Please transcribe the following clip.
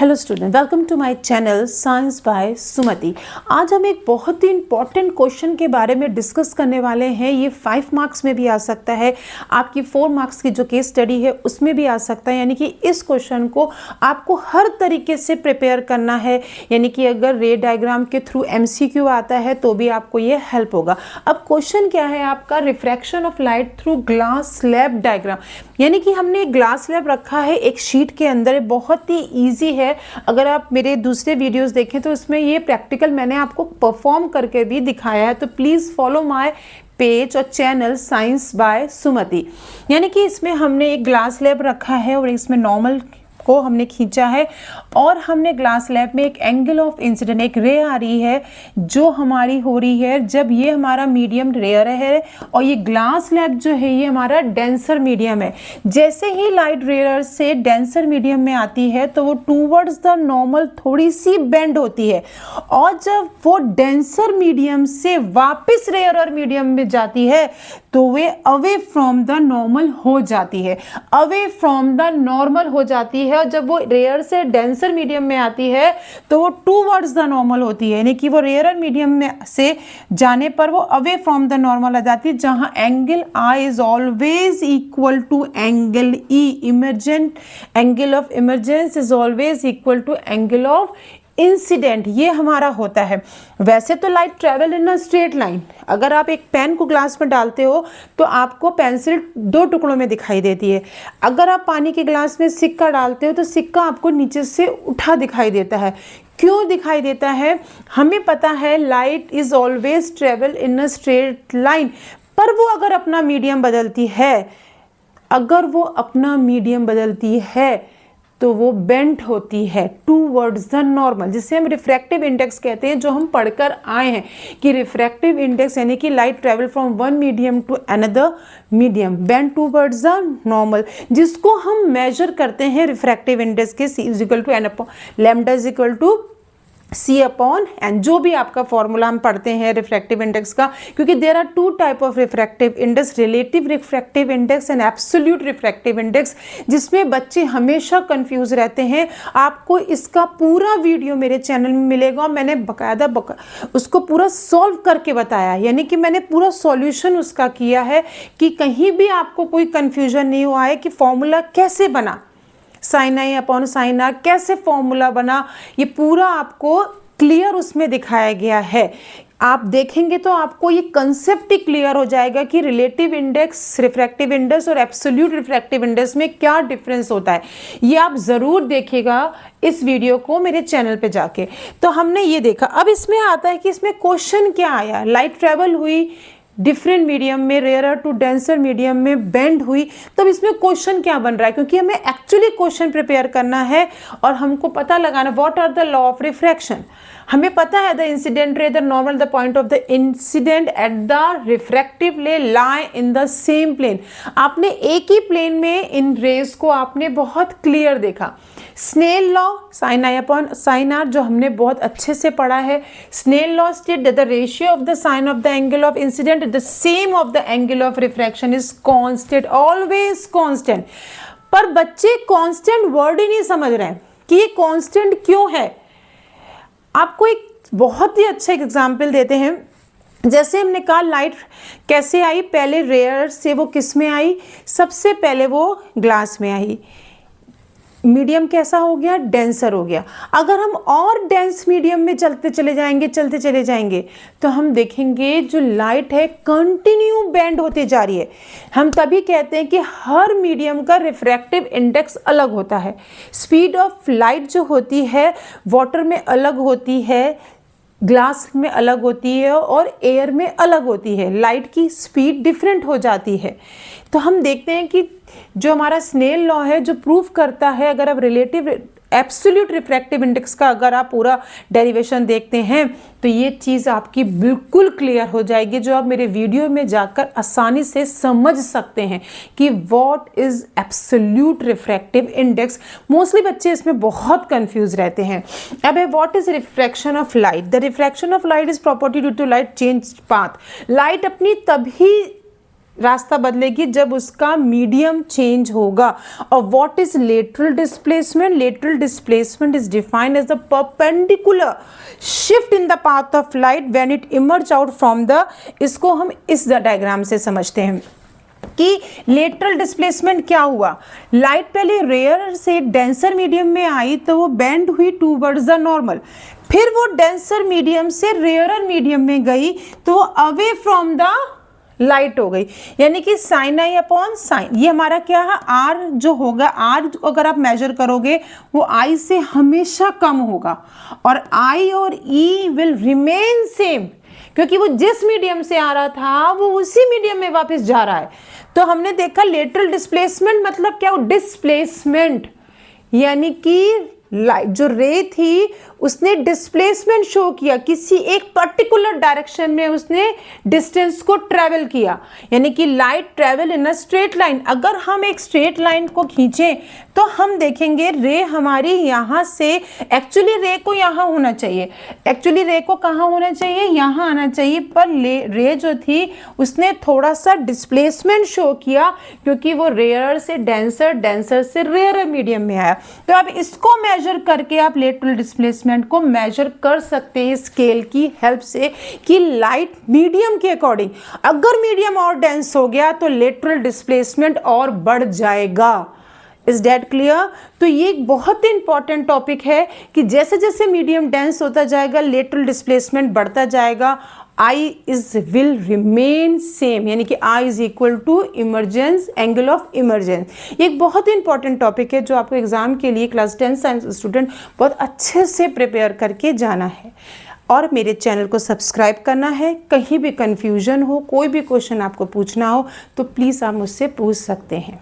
Hello student, welcome to my channel science by Sumati. आज हम एक बहुत ही इंपॉर्टेंट क्वेश्चन के बारे में डिस्कस करने वाले हैं। ये 5 मार्क्स में भी आ सकता है, आपकी 4 मार्क्स की जो केस स्टडी है उसमें भी आ सकता है। यानी कि इस क्वेश्चन को आपको हर तरीके से प्रिपेयर करना है। यानी कि अगर रे डायग्राम के थ्रू MCQ आता है तो भी आपको ये हेल्प होगा। अब क्वेश्चन क्या है आपका, refraction of light through glass slab diagram. यानी कि हमने एक ग्लास स्लैब रखा है एक शीट के अंदर, बहुत ही ईजी है। अगर आप मेरे दूसरे वीडियोस देखें तो इसमें ये प्रैक्टिकल मैंने आपको परफॉर्म करके भी दिखाया है। तो प्लीज़ फॉलो माय पेज और चैनल साइंस बाय सुमति। यानी कि इसमें हमने एक ग्लास स्लैब रखा है और इसमें नॉर्मल को हमने खींचा है और हमने ग्लास स्लैब में एक एंगल ऑफ इंसिडेंट, एक रे आ रही है जो हमारी हो रही है जब ये हमारा मीडियम रेयर है और ये ग्लास स्लैब जो है ये हमारा डेंसर मीडियम है। जैसे ही लाइट रेयर से डेंसर मीडियम में आती है तो वो टूवर्ड्स द नॉर्मल थोड़ी सी बेंड होती है और जब वो डेंसर मीडियम से वापस रेयर मीडियम में जाती है तो way away from the normal हो जाती है, अवे फ्रॉम द नॉर्मल हो जाती है। और जब वो रेयर से डेंसर मीडियम में आती है तो वो टूवर्ड्स द नॉर्मल होती है। यानी कि वो रेयर मीडियम में से जाने पर वो अवे फ्रॉम द नॉर्मल आ जाती है, जहां angle I is always equal to angle E. Emergent angle of emergence is always equal to angle of incident. ये हमारा होता है। वैसे तो light travel in a straight line. अगर आप एक पेन को ग्लास में डालते हो तो आपको पेंसिल 2 टुकड़ों में दिखाई देती है। अगर आप पानी के ग्लास में सिक्का डालते हो तो सिक्का आपको नीचे से उठा दिखाई देता है। क्यों दिखाई देता है? हमें पता है light is always travel in a straight line, पर वो अगर अपना मीडियम बदलती है, अगर वो अपना मीडियम बदलती है तो वो बेंट होती है टूवर्ड्स द नॉर्मल, जिसे हम रिफ्रैक्टिव इंडेक्स कहते हैं, जो हम पढ़कर आए हैं कि रिफ्रैक्टिव इंडेक्स यानी कि light travel from one medium to another medium bent towards the normal, जिसको हम मेजर करते हैं रिफ्रैक्टिव इंडेक्स के C is equal to N upon lambda is equal to C upon N, जो भी आपका फॉर्मूला हम पढ़ते हैं रिफ्रैक्टिव इंडेक्स का। क्योंकि there are 2 type of refractive index, relative refractive index and absolute refractive index, जिसमें बच्चे हमेशा कंफ्यूज रहते हैं। आपको इसका पूरा वीडियो मेरे चैनल में मिलेगा। मैंने बकायदा उसको पूरा सॉल्व करके बताया, यानी कि मैंने पूरा सॉल्यूशन उसका किया है कि कहीं भी आपको कोई कंफ्यूजन नहीं हुआ है कि फॉर्मूला कैसे बना, sine I upon sine R कैसे फॉर्मूला बना, ये पूरा आपको क्लियर उसमें दिखाया गया है। आप देखेंगे तो आपको ये कंसेप्ट ही क्लियर हो जाएगा कि रिलेटिव इंडेक्स, रिफ्रैक्टिव इंडेक्स और एब्सोल्यूट रिफ्रैक्टिव इंडेक्स में क्या डिफरेंस होता है। ये आप ज़रूर देखिएगा इस वीडियो को मेरे चैनल पे जाके। तो हमने ये देखा। अब इसमें आता है कि इसमें क्वेश्चन क्या आया। लाइट ट्रेवल हुई डिफरेंट मीडियम में, रेयर टू डेंसर मीडियम में बेंड हुई। तब इसमें क्वेश्चन क्या बन रहा है, क्योंकि हमें एक्चुअली क्वेश्चन प्रिपेयर करना है और हमको पता लगाना what are the law of refraction. हमें पता है the incident ray the normal the point of the incident at the refractive ray lie in the same plane. आपने एक ही प्लेन में इन रेज को आपने बहुत क्लियर देखा। Snell law sine I upon sine R जो हमने बहुत अच्छे से पढ़ा है। Snell law state that the ratio of the sine of the angle of incident the same of the angle of refraction is constant, always constant. पर बच्चे constant word ही नहीं समझ रहे हैं कि ये कांस्टेंट क्यों है। आपको एक बहुत ही अच्छा एग्जाम्पल देते हैं। जैसे हमने कहा लाइट कैसे आई, पहले रेयर से वो किस में आई, सबसे पहले वो ग्लास में आई। मीडियम कैसा हो गया, डेंसर हो गया। अगर हम और डेंस मीडियम में चलते चले जाएंगे तो हम देखेंगे जो लाइट है कंटिन्यू बेंड होते जा रही है। हम तभी कहते हैं कि हर मीडियम का रिफ्रैक्टिव इंडेक्स अलग होता है। स्पीड ऑफ लाइट जो होती है वाटर में अलग होती है, ग्लास में अलग होती है और एयर में अलग होती है। लाइट की स्पीड डिफरेंट हो जाती है। तो हम देखते हैं कि जो हमारा स्नेल लॉ है जो प्रूफ करता है, अगर आप रिलेटिव एब्सोल्यूट रिफ्रैक्टिव इंडेक्स का अगर आप पूरा डेरिवेशन देखते हैं तो ये चीज़ आपकी बिल्कुल क्लियर हो जाएगी, जो आप मेरे वीडियो में जाकर आसानी से समझ सकते हैं कि what is absolute refractive index. Mostly बच्चे इसमें बहुत कंफ्यूज रहते हैं। अब है what is refraction of light. The refraction of light is property due to light change path. लाइट अपनी तभी रास्ता बदलेगी जब उसका मीडियम चेंज होगा। और what is lateral displacement? Lateral displacement is defined as the perpendicular shift in the path of light when it emerge out from the, इसको हम इस डायग्राम से समझते हैं कि लेटरल डिस्प्लेसमेंट क्या हुआ। लाइट पहले रेयर से डेंसर मीडियम में आई तो वो बेंड हुई टूवर्ड्स द नॉर्मल, फिर वो डेंसर मीडियम से रेयरर मीडियम में गई तो अवे फ्रॉम द लाइट हो गई, यानी कि साइन आई अपॉन साइन। ये हमारा क्या है, आर जो होगा, आर अगर आप मेजर करोगे वो आई से हमेशा कम होगा और आई और ई विल रिमेन सेम, क्योंकि वो जिस मीडियम से आ रहा था वो उसी मीडियम में वापस जा रहा है। तो हमने देखा लेटरल डिस्प्लेसमेंट मतलब क्या, डिस्प्लेसमेंट, यानी कि लाइट जो रे थी उसने डिस्प्लेसमेंट शो किया, किसी एक पर्टिकुलर डायरेक्शन में उसने डिस्टेंस को ट्रेवल किया, यानी कि light travel in a straight line. अगर हम एक स्ट्रेट लाइन को खींचें तो हम देखेंगे रे हमारी यहाँ से, एक्चुअली रे को यहाँ होना चाहिए, एक्चुअली रे को कहाँ होना चाहिए, यहाँ आना चाहिए, पर रे जो थी उसने थोड़ा सा डिस्प्लेसमेंट शो किया क्योंकि वो रेयर से डेंसर, डेंसर से रेयर मीडियम में आया। तो अब इसको मेजर करके आप लेटरल डिस्प्लेसमेंट को मेजर कर सकते हैं स्केल की हेल्प से कि लाइट मीडियम के अकॉर्डिंग, अगर मीडियम और डेंस हो गया तो लेटरल डिस्प्लेसमेंट और बढ़ जाएगा। Is that clear? तो ये एक बहुत ही इंपॉर्टेंट टॉपिक है कि जैसे जैसे मीडियम डेंस होता जाएगा लेटरल डिस्प्लेसमेंट बढ़ता जाएगा, I is will remain same, यानी कि I is equal to emergence, angle of emergence। ये एक बहुत ही इंपॉर्टेंट टॉपिक है जो आपको एग्जाम के लिए क्लास 10 साइंस स्टूडेंट बहुत अच्छे से प्रिपेयर करके जाना है। और मेरे चैनल को सब्सक्राइब करना है। कहीं भी कन्फ्यूजन हो, कोई भी क्वेश्चन आपको पूछना हो तो प्लीज़ आप मुझसे पूछ सकते हैं।